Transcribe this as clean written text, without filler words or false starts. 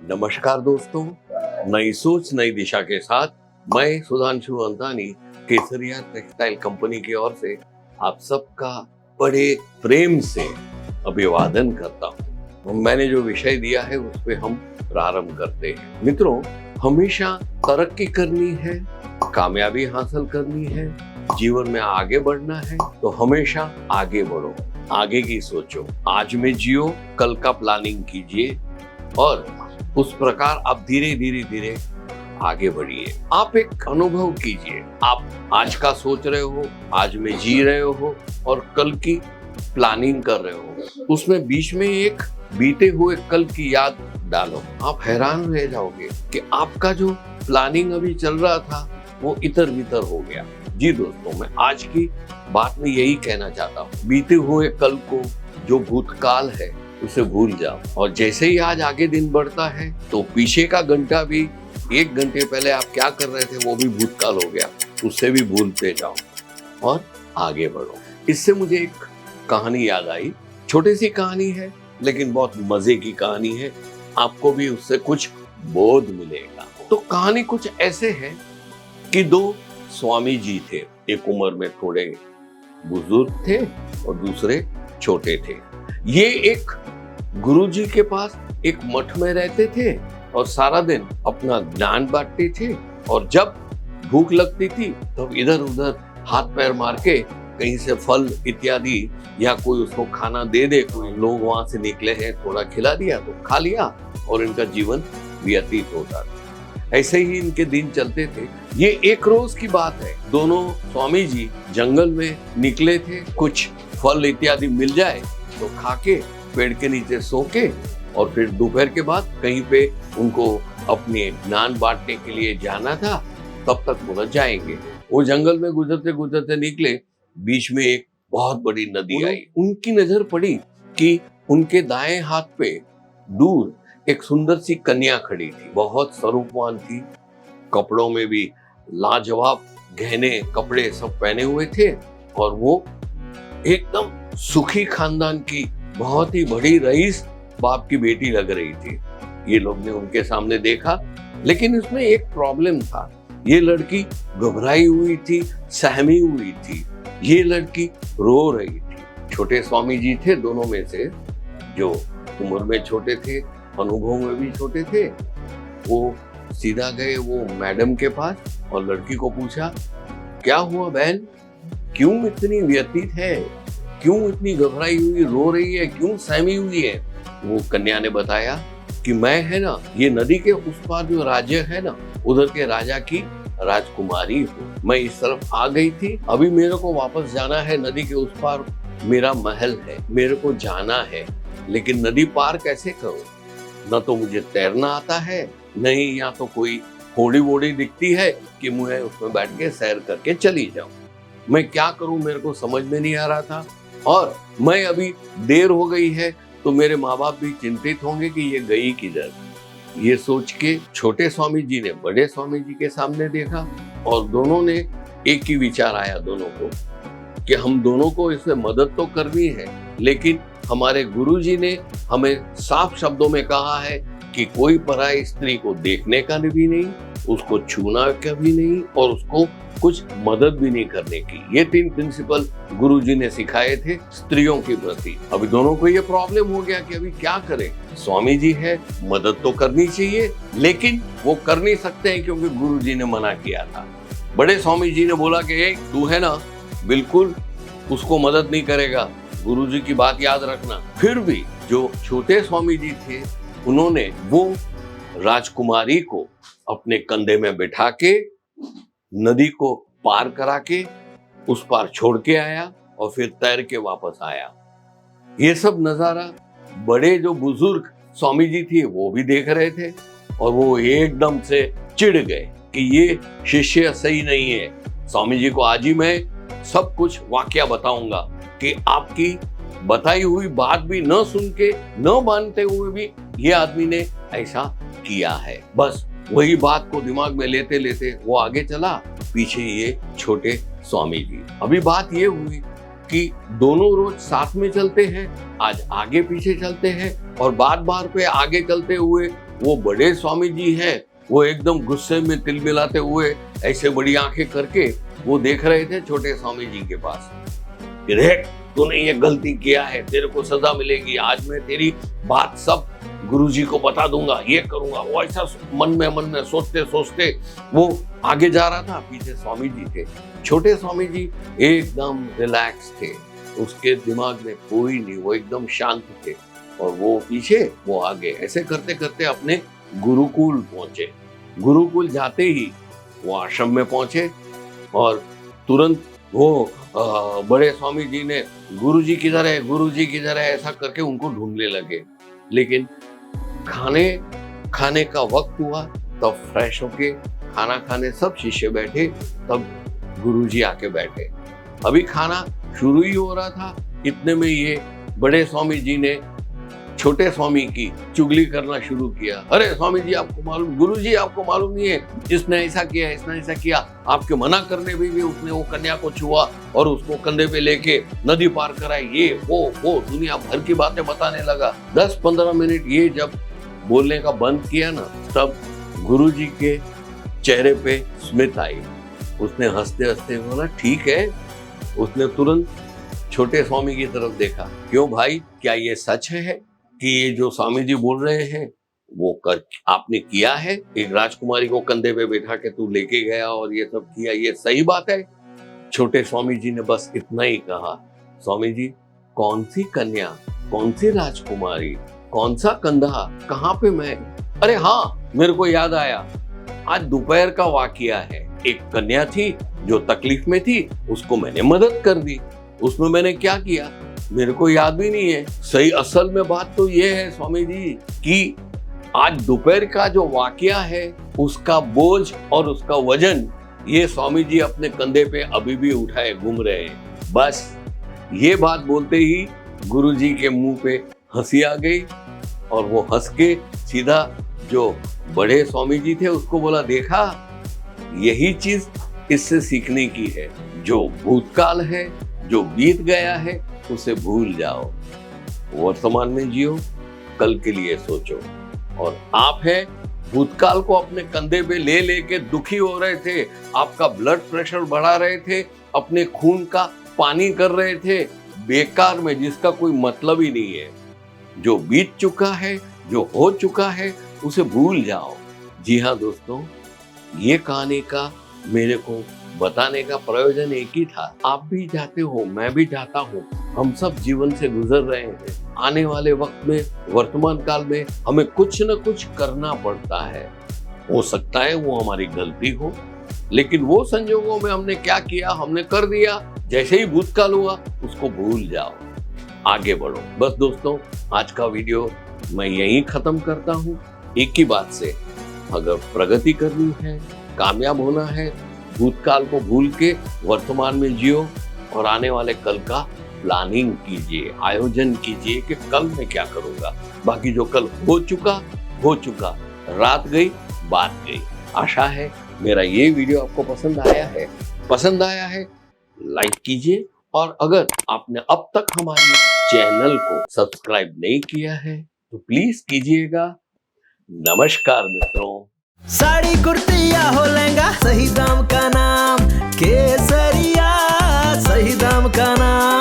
नमस्कार दोस्तों, नई सोच नई दिशा के साथ मैं सुधांशु अंतानी केसरिया टेक्सटाइल कंपनी की ओर से आप सबका बड़े प्रेम से अभिवादन करता हूँ। मैंने जो विषय दिया है उस पे हम प्रारंभ करते हैं। मित्रों, हमेशा तरक्की करनी है, कामयाबी हासिल करनी है, जीवन में आगे बढ़ना है तो हमेशा आगे बढ़ो, आगे की सोचो, आज में जियो, कल का प्लानिंग कीजिए और उस प्रकार आप धीरे धीरे आगे बढ़िए। आप एक अनुभव कीजिए, आप आज का सोच रहे हो, आज में जी रहे हो और कल की प्लानिंग कर रहे हो, उसमें बीच में एक बीते हुए कल की याद डालो। आप हैरान रह जाओगे कि आपका जो प्लानिंग अभी चल रहा था वो इधर बितर हो गया। जी दोस्तों, मैं आज की बात में यही कहना चाहता हूँ, बीते हुए कल को, जो भूतकाल है उसे भूल जाओ और जैसे ही आज आगे दिन बढ़ता है तो पीछे का घंटा भी, एक घंटे पहले आप क्या कर रहे थे वो भी भूतकाल हो गया, उससे भी भूलते जाओ और आगे बढ़ो। इससे मुझे एक कहानी याद आई, छोटी सी कहानी है लेकिन बहुत मजे की कहानी है, आपको भी उससे कुछ बोध मिलेगा। तो कहानी कुछ ऐसे है कि दो स्वामी जी थे, एक उम्र में थोड़े बुजुर्ग थे और दूसरे छोटे थे। ये एक गुरुजी के पास एक मठ में रहते थे और सारा दिन अपना ज्ञान बांटते थे और जब भूख लगती थी तो इधर उधर हाथ पैर मार के कहीं से फल इत्यादि या कोई उसको खाना दे दे, कोई लोग वहां से निकले हैं, थोड़ा खिला दिया तो खा लिया और इनका जीवन व्यतीत होता था। ऐसे ही इनके दिन चलते थे। ये एक रोज की बात है, दोनों स्वामी जी जंगल में निकले थे, कुछ फल इत्यादि मिल जाए तो खा के पेड़ के नीचे सो के और फिर दोपहर के बाद कहीं पे उनको अपने ज्ञान बांटने के लिए जाना था, तब तक पहुंच जाएंगे। वो जंगल में गुजरते गुजरते निकले, बीच में एक बहुत बड़ी नदी आई। उनकी नजर पड़ी कि उनके दाएं हाथ पे दूर एक सुंदर सी कन्या खड़ी थी, बहुत स्वरूपवान थी, कपड़ों में भी लाजवाब गहने कपड़े सब पहने हुए थे और वो एकदम सुखी खानदान की बहुत ही बड़ी रईस बाप की बेटी लग रही थी। ये लोग ने उनके सामने देखा, लेकिन इसमें एक प्रॉब्लम था, ये लड़की घबराई हुई थी, सहमी हुई थी, ये लड़की रो रही थी। छोटे स्वामी जी थे दोनों में से, जो उम्र में छोटे थे, अनुभव में भी छोटे थे। वो सीधा गए वो मैडम के पास और लड़की को पूछा, क्या हुआ बहन, क्यों इतनी व्यतीत है, क्यों इतनी घबराई हुई, रो रही है, क्यों सहमी हुई है? वो कन्या ने बताया कि मैं है ना, ये नदी के उस पार जो राज्य है ना, उधर के राजा की राजकुमारी हूँ। मैं इस तरफ आ गई थी, अभी मेरे को वापस जाना है, नदी के उस पार मेरा महल है, मेरे को जाना है, लेकिन नदी पार कैसे करूँ? न तो मुझे तैरना आता है, नहीं या तो कोई होड़ी वोड़ी दिखती है कि मुझे उसमें बैठ के सैर करके चली जाऊं। मैं क्या करूं, मेरे को समझ में नहीं आ रहा था और मैं अभी देर हो गई है तो मेरे माँ बाप भी चिंतित होंगे कि ये गई किधर। ये सोच के छोटे स्वामी जी ने बड़े स्वामी जी के सामने देखा और दोनों ने एक ही विचार आया दोनों को कि हम दोनों को इसमें मदद तो करनी है, लेकिन हमारे गुरुजी ने हमें साफ शब्दों में कहा है कि कोई पराई स्त्री को देखने का भी नहीं, उसको छूना कभी नहीं और उसको कुछ मदद भी नहीं करने की। ये 3 प्रिंसिपल गुरुजी ने सिखाए थे स्त्रियों के प्रति। अभी दोनों को ये प्रॉब्लम हो गया कि अभी क्या करें। स्वामी जी है, मदद तो करनी चाहिए, लेकिन वो कर नहीं सकते हैं क्योंकि गुरुजी ने मना किया था। बड़े स्वामी जी ने बोला कि तू है ना, बिल्कुल उसको मदद नहीं करेगा, गुरुजी की बात याद रखना। फिर भी जो छोटे स्वामी जी थे, उन्होंने वो राजकुमारी को अपने कंधे में बिठा के नदी को पार करा के उस पार छोड़ के आया और फिर तैर के वापस आया। ये सब नजारा बड़े जो बुजुर्ग स्वामी जी थे वो भी देख रहे थे और वो एकदम से चिढ़ गए कि ये शिष्य सही नहीं है। स्वामी जी को आज ही मैं सब कुछ वाकया बताऊंगा कि आपकी बताई हुई बात भी न सुन के, न मानते हुए भी ये आदमी ने ऐसा किया है। बस वही बात को दिमाग में लेते लेते वो आगे चला, पीछे ये छोटे स्वामी जी। अभी बात ये हुई कि दोनों रोज साथ में चलते हैं, आज आगे पीछे चलते हैं और बार बार पे आगे चलते हुए वो बड़े स्वामी जी हैं, वो एकदम गुस्से में तिलमिलाते हुए ऐसे बड़ी आंखें करके वो देख रहे थे छोटे स्वामी जी के पास। देख, तूने ये गलती किया है, तेरे को सजा मिलेगी, आज मैं तेरी बात सब गुरुजी को बता दूंगा, ये करूंगा। वो ऐसा मन में सोचते सोचते वो आगे जा रहा था। पीछे स्वामी जी थे, छोटे स्वामी जी एकदम रिलैक्स थे, उसके दिमाग में कोई नहीं, वो एकदम शांत थे। और वो पीछे, वो आगे, ऐसे करते करते अपने गुरुकुल पहुंचे। गुरुकुल जाते ही वो आश्रम में पहुंचे और तुरंत वो बड़े स्वामी जी ने गुरुजी किधर है, गुरुजी किधर है, ऐसा करके उनको ढूंढने लगे। लेकिन खाने का वक्त हुआ, तब फ्रेश होके खाना खाने सब शिष्य बैठे, तब गुरुजी आके बैठे। अभी खाना शुरू ही हो रहा था, इतने में ये बड़े स्वामी जी ने छोटे स्वामी की चुगली करना शुरू किया। अरे स्वामी जी, आपको मालूम, गुरुजी आपको मालूम नहीं है, इसने ऐसा किया, इसने ऐसा किया, आपके मना करने में भी उसने वो कन्या को छुआ और उसको कंधे पे लेके नदी पार कराई, ये वो दुनिया भर की बातें बताने लगा। 10-15 मिनट ये जब बोलने का बंद किया ना, तब गुरुजी के चेहरे पे स्मित आई। उसने हंसते हंसते बोला, ठीक है। उसने तुरंत छोटे स्वामी की तरफ देखा, क्यों भाई, क्या ये सच है कि ये जो स्वामी जी बोल रहे हैं वो कर आपने किया है? एक राजकुमारी को कंधे पे बैठा के तू लेके गया और ये सब किया, ये सही बात है? छोटे स्वामी जी ने बस इतना ही कहा, स्वामी जी, कौन सी कन्या, कौन सी राजकुमारी, कौन सा कंधा, कहाँ पे मैं? अरे हाँ, मेरे को याद आया, आज दोपहर का वाकया है। एक कन्या थी जो तकलीफ में थी, उसको मैंने मदद कर दी। उसमें मैंने क्या किया मेरे को याद भी नहीं है। सही असल में बात तो ये है स्वामी जी कि आज दोपहर का जो वाकया है उसका बोझ और उसका वजन ये स्वामी जी अपने कंधे पे अभी भी उठाए घूम रहे हैं। बस ये बात बोलते ही गुरुजी के मुंह पे हंसी आ गई और वो हंस के सीधा जो बड़े स्वामी जी थे उसको बोला, देखा, यही चीज इससे सीखने की है। जो भूतकाल है, जो बीत गया है, उसे भूल जाओ, वर्तमान में जियो, कल के लिए सोचो। और आप हैं, भूतकाल को अपने कंधे पे ले लेके दुखी हो रहे थे, आपका ब्लड प्रेशर बढ़ा रहे थे, अपने खून का पानी कर रहे थे बेकार में, जिसका कोई मतलब ही नहीं है। जो बीत चुका है, जो हो चुका है, उसे भूल जाओ। जी हाँ दोस्तों, ये कहानी का मेरे को बताने का प्रयोजन एक ही था। आप भी जाते हो, मैं भी जाता हूँ, हम सब जीवन से गुजर रहे हैं। आने वाले वक्त में, वर्तमान काल में हमें कुछ न कुछ करना पड़ता है। हो सकता है वो हमारी गलती हो, लेकिन वो संजोगों में हमने क्या किया, हमने कर दिया। जैसे ही भूतकाल हुआ उसको भूल जाओ, आगे बढ़ो। बस दोस्तों, आज का वीडियो मैं यहीं खत्म करता हूँ, एक ही बात से, अगर प्रगति करनी है, कामयाब होना है, भूतकाल को भूल के वर्तमान में जियो और आने वाले कल का प्लानिंग कीजिए, आयोजन कीजिए कि कल मैं क्या करूंगा। बाकी जो कल हो चुका, रात गई, बात गई। आशा है मेरा ये वीडियो आपको पसंद आया है, लाइक कीजिए। और अगर आपने अब तक हमारे चैनल को सब्सक्राइब नहीं किया है तो प्लीज कीजिएगा। नमस्कार मित्रों। साड़ी कुर्ती या हो लहंगा, सही दाम का नाम केसरिया, सही दाम का नाम।